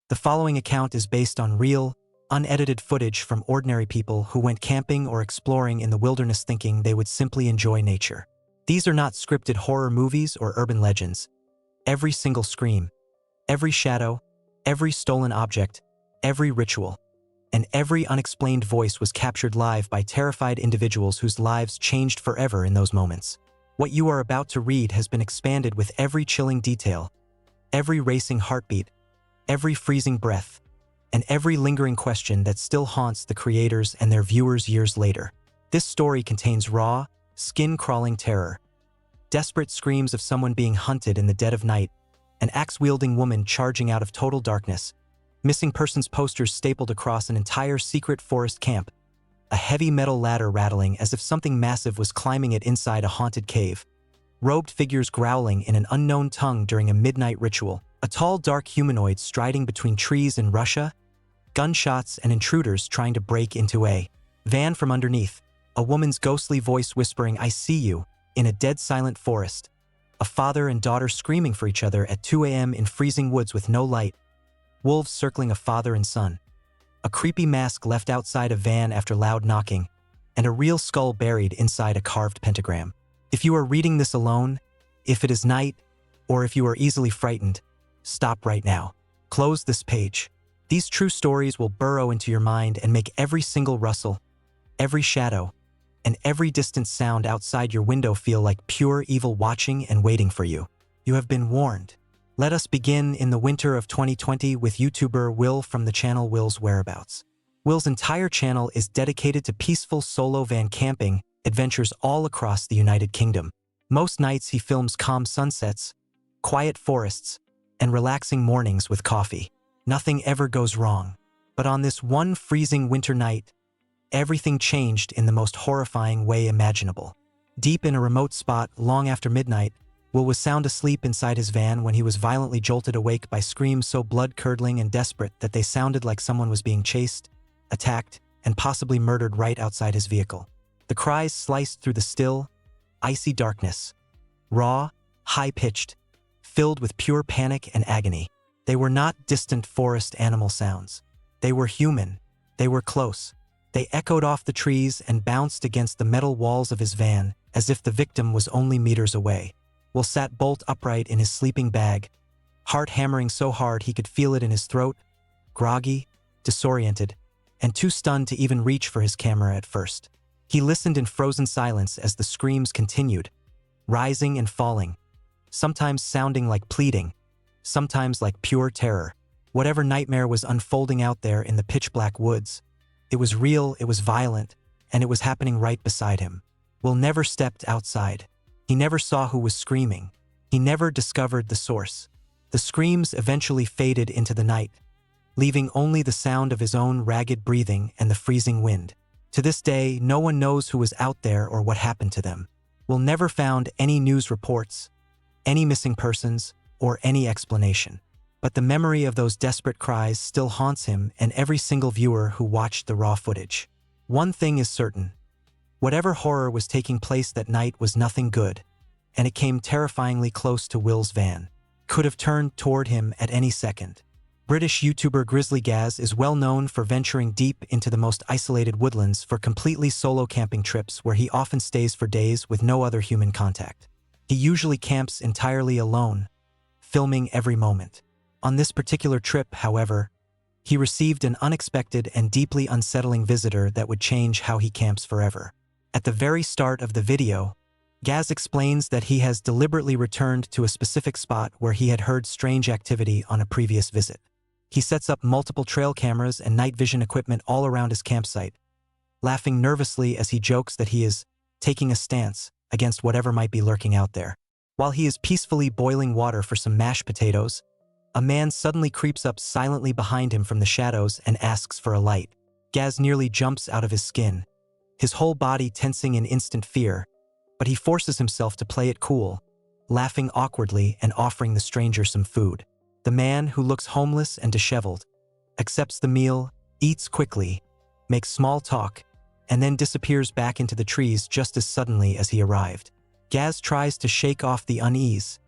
The following account is based on real, unedited footage from ordinary people who went camping or exploring in the wilderness thinking they would simply enjoy nature. These are not scripted horror movies or urban legends. Every single scream, every shadow, every stolen object, every ritual, and every unexplained voice was captured live by terrified individuals whose lives changed forever in those moments. What you are about to read has been expanded with every chilling detail, every racing heartbeat, every freezing breath, and every lingering question that still haunts the creators and their viewers years later. This story contains raw, skin-crawling terror, desperate screams of someone being hunted in the dead of night, an axe-wielding woman charging out of total darkness, missing persons posters stapled across an entire secret forest camp, a heavy metal ladder rattling as if something massive was climbing it inside a haunted cave, robed figures growling in an unknown tongue during a midnight ritual, a tall dark humanoid striding between trees in Russia, gunshots and intruders trying to break into a van from underneath, a woman's ghostly voice whispering, "I see you," in a dead silent forest, a father and daughter screaming for each other at 2 a.m. in freezing woods with no light, wolves circling a father and son, a creepy mask left outside a van after loud knocking, and a real skull buried inside a carved pentagram. If you are reading this alone, if it is night, or if you are easily frightened, stop right now. Close this page. These true stories will burrow into your mind and make every single rustle, every shadow, and every distant sound outside your window feel like pure evil watching and waiting for you. You have been warned. Let us begin in the winter of 2020 with YouTuber Will from the channel Will's Whereabouts. Will's entire channel is dedicated to peaceful solo van camping adventures all across the United Kingdom. Most nights he films calm sunsets, quiet forests, and relaxing mornings with coffee. Nothing ever goes wrong. But on this one freezing winter night, everything changed in the most horrifying way imaginable. Deep in a remote spot long after midnight, Will was sound asleep inside his van when he was violently jolted awake by screams so blood-curdling and desperate that they sounded like someone was being chased, attacked, and possibly murdered right outside his vehicle. The cries sliced through the still, icy darkness, raw, high-pitched, filled with pure panic and agony. They were not distant forest animal sounds. They were human. They were close. They echoed off the trees and bounced against the metal walls of his van as if the victim was only meters away. Will sat bolt upright in his sleeping bag, heart hammering so hard he could feel it in his throat, groggy, disoriented, and too stunned to even reach for his camera at first. He listened in frozen silence as the screams continued, rising and falling, sometimes sounding like pleading, sometimes like pure terror. Whatever nightmare was unfolding out there in the pitch-black woods, it was real, it was violent, and it was happening right beside him. Will never stepped outside. He never saw who was screaming. He never discovered the source. The screams eventually faded into the night, leaving only the sound of his own ragged breathing and the freezing wind. To this day, no one knows who was out there or what happened to them. Will never found any news reports, any missing persons, or any explanation. But the memory of those desperate cries still haunts him and every single viewer who watched the raw footage. One thing is certain. Whatever horror was taking place that night was nothing good, and it came terrifyingly close to Will's van. Could have turned toward him at any second. British YouTuber Grizzly Gaz is well known for venturing deep into the most isolated woodlands for completely solo camping trips where he often stays for days with no other human contact. He usually camps entirely alone, filming every moment. On this particular trip, however, he received an unexpected and deeply unsettling visitor that would change how he camps forever. At the very start of the video, Gaz explains that he has deliberately returned to a specific spot where he had heard strange activity on a previous visit. He sets up multiple trail cameras and night vision equipment all around his campsite, laughing nervously as he jokes that he is taking a stance against whatever might be lurking out there. While he is peacefully boiling water for some mashed potatoes, a man suddenly creeps up silently behind him from the shadows and asks for a light. Gaz nearly jumps out of his skin, his whole body tensing in instant fear, but he forces himself to play it cool, laughing awkwardly and offering the stranger some food. The man, who looks homeless and disheveled, accepts the meal, eats quickly, makes small talk, and then disappears back into the trees just as suddenly as he arrived. Gaz tries to shake off the unease,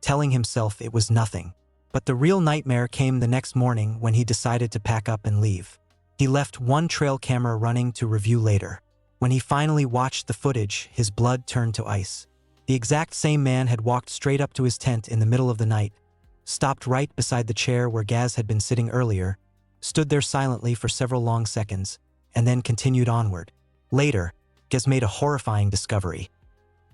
telling himself it was nothing. But the real nightmare came the next morning when he decided to pack up and leave. He left one trail camera running to review later. When he finally watched the footage, his blood turned to ice. The exact same man had walked straight up to his tent in the middle of the night, stopped right beside the chair where Gaz had been sitting earlier, stood there silently for several long seconds, and then continued onward. Later, Gaz made a horrifying discovery.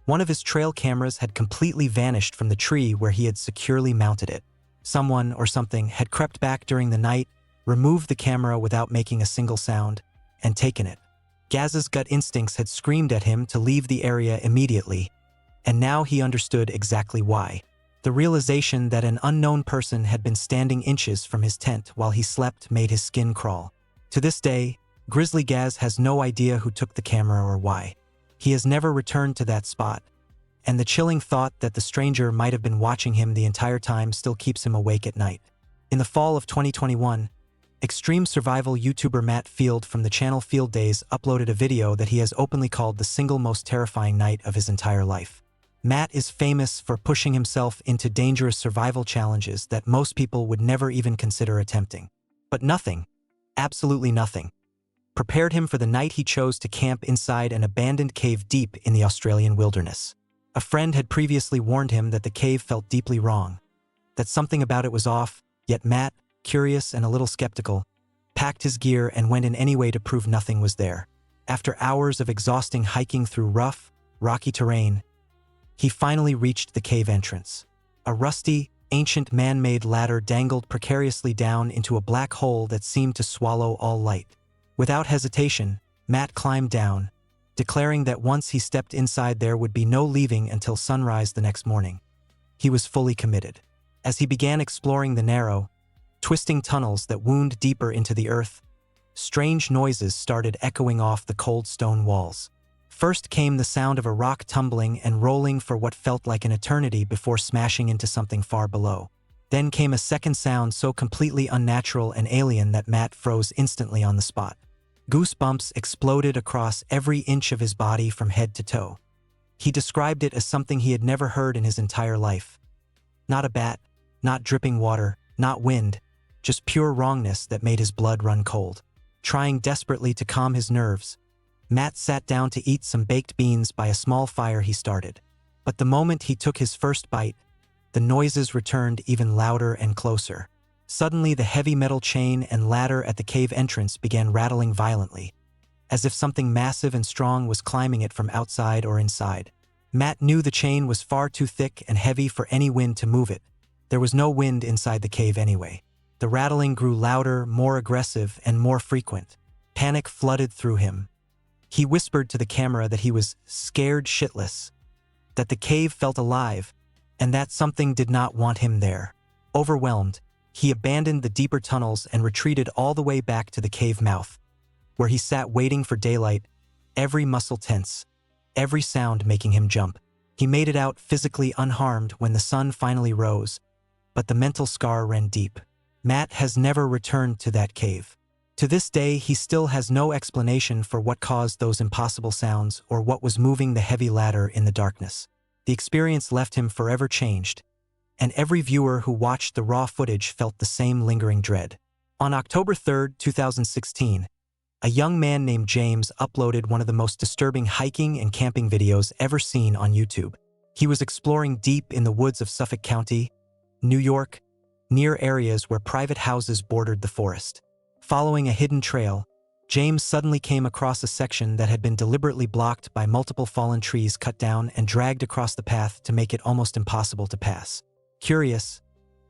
One of his trail cameras had completely vanished from the tree where he had securely mounted it. Someone or something had crept back during the night, removed the camera without making a single sound, and taken it. Gaz's gut instincts had screamed at him to leave the area immediately, and now he understood exactly why. The realization that an unknown person had been standing inches from his tent while he slept made his skin crawl. To this day, Grizzly Gaz has no idea who took the camera or why. He has never returned to that spot, and the chilling thought that the stranger might have been watching him the entire time still keeps him awake at night. In the fall of 2021, extreme survival YouTuber Matt Field from the channel Field Days uploaded a video that he has openly called the single most terrifying night of his entire life. Matt is famous for pushing himself into dangerous survival challenges that most people would never even consider attempting. But nothing, absolutely nothing, prepared him for the night he chose to camp inside an abandoned cave deep in the Australian wilderness. A friend had previously warned him that the cave felt deeply wrong, that something about it was off, yet Matt, curious and a little skeptical, packed his gear and went in any way to prove nothing was there. After hours of exhausting hiking through rough, rocky terrain, he finally reached the cave entrance. A rusty, ancient man-made ladder dangled precariously down into a black hole that seemed to swallow all light. Without hesitation, Matt climbed down, declaring that once he stepped inside there would be no leaving until sunrise the next morning. He was fully committed. As he began exploring the narrow, twisting tunnels that wound deeper into the earth, strange noises started echoing off the cold stone walls. First came the sound of a rock tumbling and rolling for what felt like an eternity before smashing into something far below. Then came a second sound so completely unnatural and alien that Matt froze instantly on the spot. Goosebumps exploded across every inch of his body from head to toe. He described it as something he had never heard in his entire life. Not a bat, not dripping water, not wind, just pure wrongness that made his blood run cold. Trying desperately to calm his nerves, Matt sat down to eat some baked beans by a small fire he started. But the moment he took his first bite, the noises returned even louder and closer. Suddenly, the heavy metal chain and ladder at the cave entrance began rattling violently, as if something massive and strong was climbing it from outside or inside. Matt knew the chain was far too thick and heavy for any wind to move it. There was no wind inside the cave anyway. The rattling grew louder, more aggressive, and more frequent. Panic flooded through him. He whispered to the camera that he was scared shitless, that the cave felt alive, and that something did not want him there. Overwhelmed, he abandoned the deeper tunnels and retreated all the way back to the cave mouth, where he sat waiting for daylight, every muscle tense, every sound making him jump. He made it out physically unharmed when the sun finally rose, but the mental scar ran deep. Matt has never returned to that cave. To this day, he still has no explanation for what caused those impossible sounds or what was moving the heavy ladder in the darkness. The experience left him forever changed, and every viewer who watched the raw footage felt the same lingering dread. On October 3, 2016, a young man named James uploaded one of the most disturbing hiking and camping videos ever seen on YouTube. He was exploring deep in the woods of Suffolk County, New York, near areas where private houses bordered the forest. Following a hidden trail, James suddenly came across a section that had been deliberately blocked by multiple fallen trees cut down and dragged across the path to make it almost impossible to pass. Curious,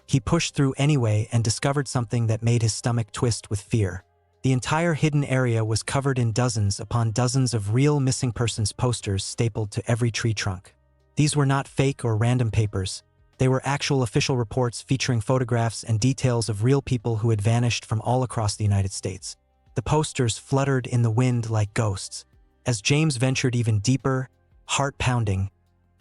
he pushed through anyway and discovered something that made his stomach twist with fear. The entire hidden area was covered in dozens upon dozens of real missing persons posters stapled to every tree trunk. These were not fake or random papers. They were actual official reports featuring photographs and details of real people who had vanished from all across the United States. The posters fluttered in the wind like ghosts. As James ventured even deeper, heart pounding,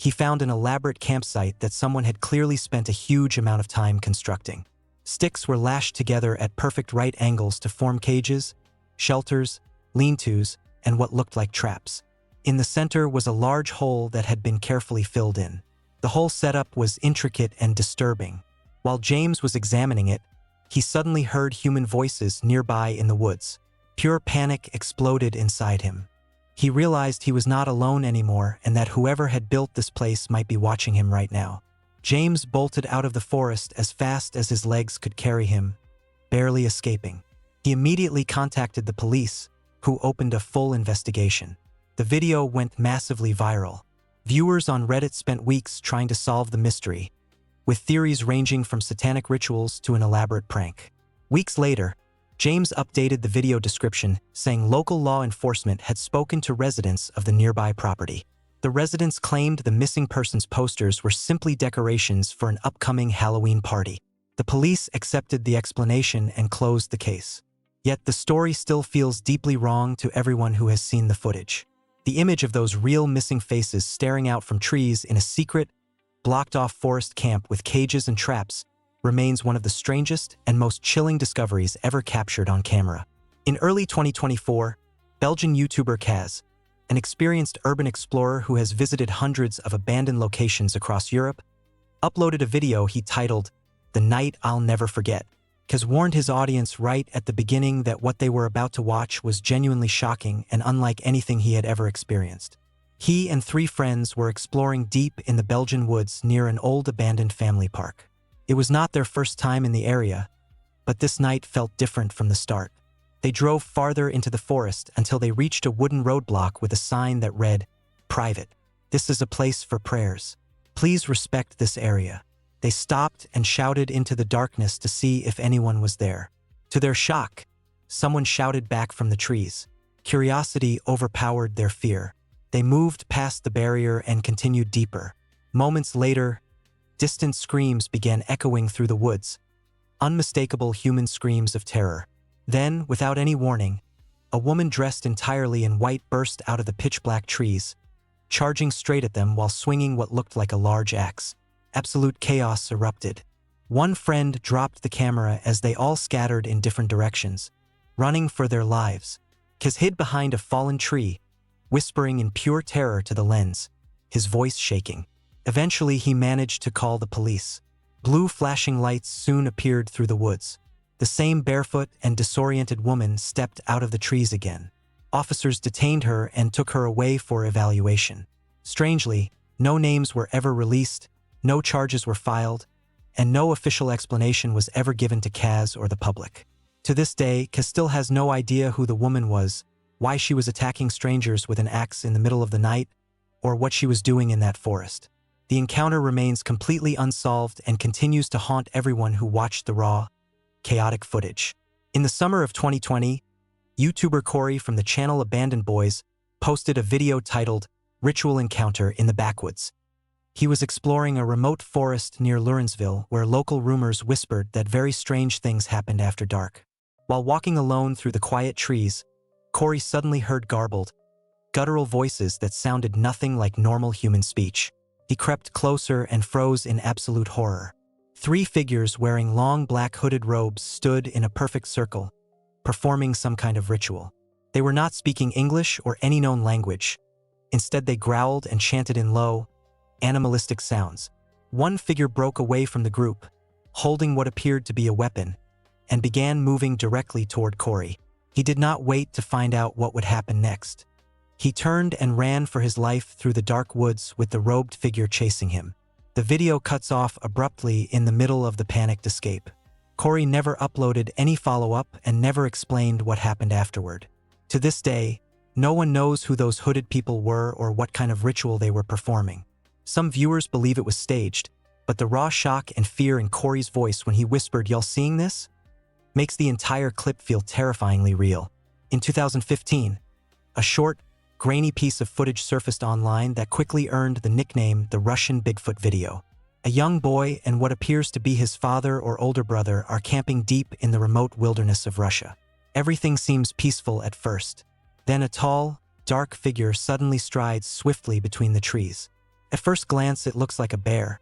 he found an elaborate campsite that someone had clearly spent a huge amount of time constructing. Sticks were lashed together at perfect right angles to form cages, shelters, lean-tos, and what looked like traps. In the center was a large hole that had been carefully filled in. The whole setup was intricate and disturbing. While James was examining it, he suddenly heard human voices nearby in the woods. Pure panic exploded inside him. He realized he was not alone anymore and that whoever had built this place might be watching him right now. James bolted out of the forest as fast as his legs could carry him, barely escaping. He immediately contacted the police, who opened a full investigation. The video went massively viral. Viewers on Reddit spent weeks trying to solve the mystery, with theories ranging from satanic rituals to an elaborate prank. Weeks later, James updated the video description, saying local law enforcement had spoken to residents of the nearby property. The residents claimed the missing persons posters were simply decorations for an upcoming Halloween party. The police accepted the explanation and closed the case. Yet the story still feels deeply wrong to everyone who has seen the footage. The image of those real missing faces staring out from trees in a secret, blocked-off forest camp with cages and traps remains one of the strangest and most chilling discoveries ever captured on camera. In early 2024, Belgian YouTuber Kaz, an experienced urban explorer who has visited hundreds of abandoned locations across Europe, uploaded a video he titled, "The Night I'll Never Forget." Kaz warned his audience right at the beginning that what they were about to watch was genuinely shocking and unlike anything he had ever experienced. He and 3 friends were exploring deep in the Belgian woods near an old abandoned family park. It was not their first time in the area, but this night felt different from the start. They drove farther into the forest until they reached a wooden roadblock with a sign that read, "Private. This is a place for prayers. Please respect this area." They stopped and shouted into the darkness to see if anyone was there. To their shock, someone shouted back from the trees. Curiosity overpowered their fear. They moved past the barrier and continued deeper. Moments later, distant screams began echoing through the woods, unmistakable human screams of terror. Then, without any warning, a woman dressed entirely in white burst out of the pitch-black trees, charging straight at them while swinging what looked like a large axe. Absolute chaos erupted. One friend dropped the camera as they all scattered in different directions, running for their lives. Kaz hid behind a fallen tree, whispering in pure terror to the lens, his voice shaking. Eventually, he managed to call the police. Blue flashing lights soon appeared through the woods. The same barefoot and disoriented woman stepped out of the trees again. Officers detained her and took her away for evaluation. Strangely, no names were ever released, no charges were filed, and no official explanation was ever given to Kaz or the public. To this day, Kaz still has no idea who the woman was, why she was attacking strangers with an axe in the middle of the night, or what she was doing in that forest. The encounter remains completely unsolved and continues to haunt everyone who watched the raw, chaotic footage. In the summer of 2020, YouTuber Corey from the channel Abandoned Boys posted a video titled "Ritual Encounter in the Backwoods." He was exploring a remote forest near Lawrenceville where local rumors whispered that very strange things happened after dark. While walking alone through the quiet trees, Corey suddenly heard garbled, guttural voices that sounded nothing like normal human speech. He crept closer and froze in absolute horror. 3 figures wearing long black hooded robes stood in a perfect circle, performing some kind of ritual. They were not speaking English or any known language. Instead, they growled and chanted in low, animalistic sounds. One figure broke away from the group, holding what appeared to be a weapon, and began moving directly toward Corey. He did not wait to find out what would happen next. He turned and ran for his life through the dark woods with the robed figure chasing him. The video cuts off abruptly in the middle of the panicked escape. Corey never uploaded any follow-up and never explained what happened afterward. To this day, no one knows who those hooded people were or what kind of ritual they were performing. Some viewers believe it was staged, but the raw shock and fear in Corey's voice when he whispered, "Y'all seeing this?" makes the entire clip feel terrifyingly real. In 2015, a short, grainy piece of footage surfaced online that quickly earned the nickname the Russian Bigfoot video. A young boy and what appears to be his father or older brother are camping deep in the remote wilderness of Russia. Everything seems peaceful at first. Then a tall, dark figure suddenly strides swiftly between the trees. At first glance, it looks like a bear,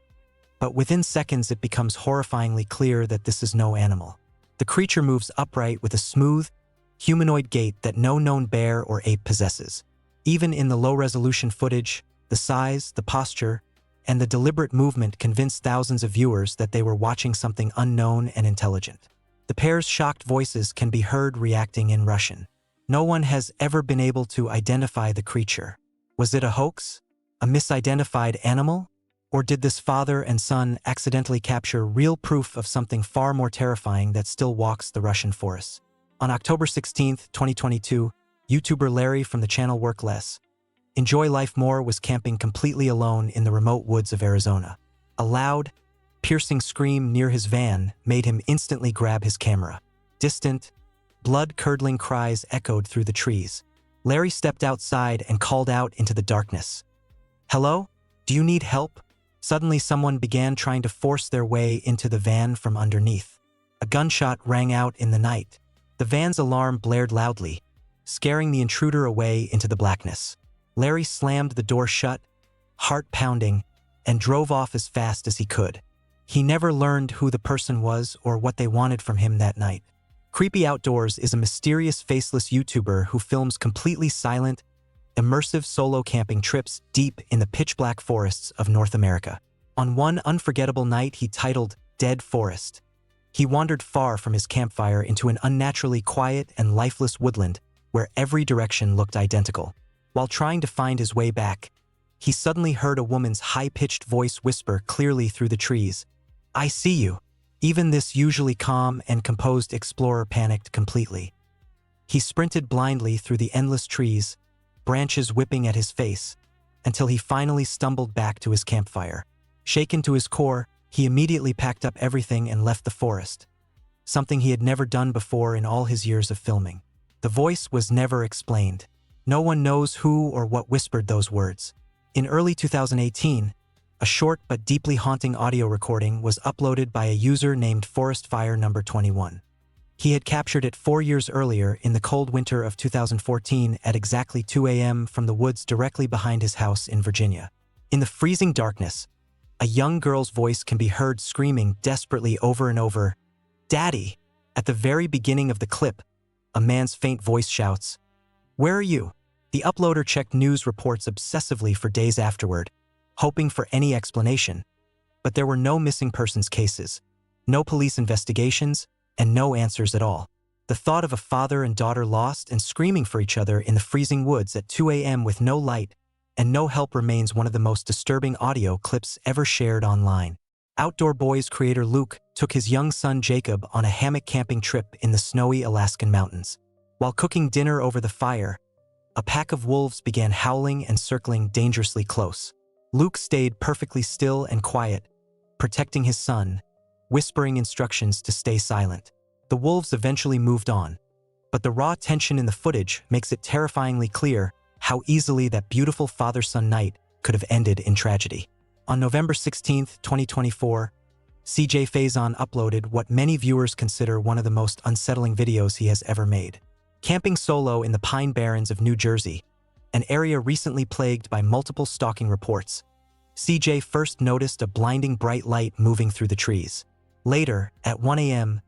but within seconds it becomes horrifyingly clear that this is no animal. The creature moves upright with a smooth, humanoid gait that no known bear or ape possesses. Even in the low-resolution footage, the size, the posture, and the deliberate movement convinced thousands of viewers that they were watching something unknown and intelligent. The pair's shocked voices can be heard reacting in Russian. No one has ever been able to identify the creature. Was it a hoax? A misidentified animal? Or did this father and son accidentally capture real proof of something far more terrifying that still walks the Russian forests? On October 16, 2022, YouTuber Larry from the channel Work Less, Enjoy Life More was camping completely alone in the remote woods of Arizona. A loud, piercing scream near his van made him instantly grab his camera. Distant, blood-curdling cries echoed through the trees. Larry stepped outside and called out into the darkness. "Hello? Do you need help?" Suddenly, someone began trying to force their way into the van from underneath. A gunshot rang out in the night. The van's alarm blared loudly, scaring the intruder away into the blackness. Larry slammed the door shut, heart pounding, and drove off as fast as he could. He never learned who the person was or what they wanted from him that night. Creepy Outdoors is a mysterious, faceless YouTuber who films completely silent, immersive solo camping trips deep in the pitch-black forests of North America. On one unforgettable night he titled Dead Forest, he wandered far from his campfire into an unnaturally quiet and lifeless woodland where every direction looked identical. While trying to find his way back, he suddenly heard a woman's high-pitched voice whisper clearly through the trees, "I see you." Even this usually calm and composed explorer panicked completely. He sprinted blindly through the endless trees, branches whipping at his face, until he finally stumbled back to his campfire. Shaken to his core, he immediately packed up everything and left the forest, something he had never done before in all his years of filming. The voice was never explained. No one knows who or what whispered those words. In early 2018, a short but deeply haunting audio recording was uploaded by a user named ForestFire number 21. He had captured it 4 years earlier in the cold winter of 2014 at exactly 2 a.m. from the woods directly behind his house in Virginia. In the freezing darkness, a young girl's voice can be heard screaming desperately over and over, "Daddy!" At the very beginning of the clip, a man's faint voice shouts, "Where are you?" The uploader checked news reports obsessively for days afterward, hoping for any explanation, but there were no missing persons cases, no police investigations, and no answers at all. The thought of a father and daughter lost and screaming for each other in the freezing woods at 2 a.m. with no light and no help remains one of the most disturbing audio clips ever shared online. Outdoor Boys creator Luke took his young son Jacob on a hammock camping trip in the snowy Alaskan mountains. While cooking dinner over the fire, a pack of wolves began howling and circling dangerously close. Luke stayed perfectly still and quiet, protecting his son, whispering instructions to stay silent. The wolves eventually moved on, but the raw tension in the footage makes it terrifyingly clear how easily that beautiful father-son night could have ended in tragedy. On November 16, 2024, CJ Faison uploaded what many viewers consider one of the most unsettling videos he has ever made. Camping solo in the Pine Barrens of New Jersey, an area recently plagued by multiple stalking reports, CJ first noticed a blinding bright light moving through the trees. Later, at 1 a.m.,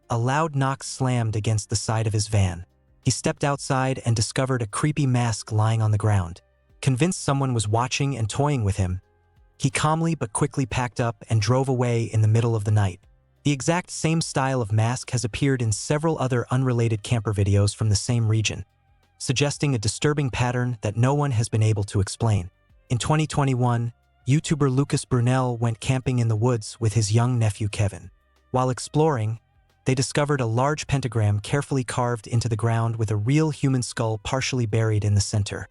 a loud knock slammed against the side of his van. He stepped outside and discovered a creepy mask lying on the ground. Convinced someone was watching and toying with him, he calmly but quickly packed up and drove away in the middle of the night. The exact same style of mask has appeared in several other unrelated camper videos from the same region, suggesting a disturbing pattern that no one has been able to explain. In 2021, YouTuber Lucas Brunel went camping in the woods with his young nephew Kevin. While exploring, they discovered a large pentagram carefully carved into the ground with a real human skull partially buried in the center.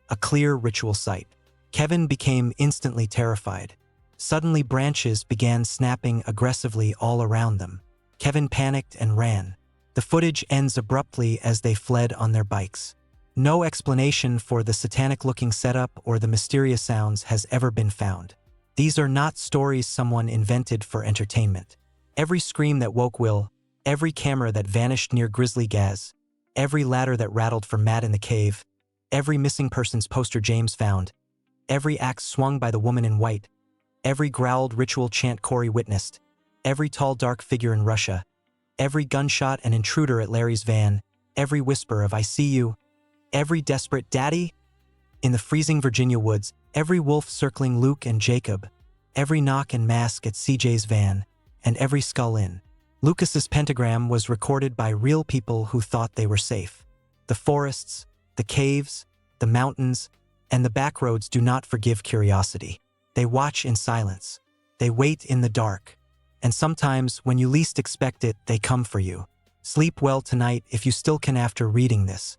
A clear ritual site. Kevin became instantly terrified. Suddenly, branches began snapping aggressively all around them. Kevin panicked and ran. The footage ends abruptly as they fled on their bikes. No explanation for the satanic-looking setup or the mysterious sounds has ever been found. These are not stories someone invented for entertainment. Every scream that woke Will, every camera that vanished near Grizzly Gaz, every ladder that rattled for Matt in the cave, every missing persons poster James found, every axe swung by the woman in white, every growled ritual chant Corey witnessed, every tall dark figure in Russia, every gunshot and intruder at Larry's van, every whisper of "I see you," every desperate "Daddy?" in the freezing Virginia woods, Every wolf circling Luke and Jacob, every knock and mask at CJ's van, and every skull in Lucas's pentagram was recorded by real people who thought they were safe. The forests, the caves, the mountains, and the backroads do not forgive curiosity. They watch in silence. They wait in the dark. And sometimes, when you least expect it, they come for you. Sleep well tonight if you still can after reading this.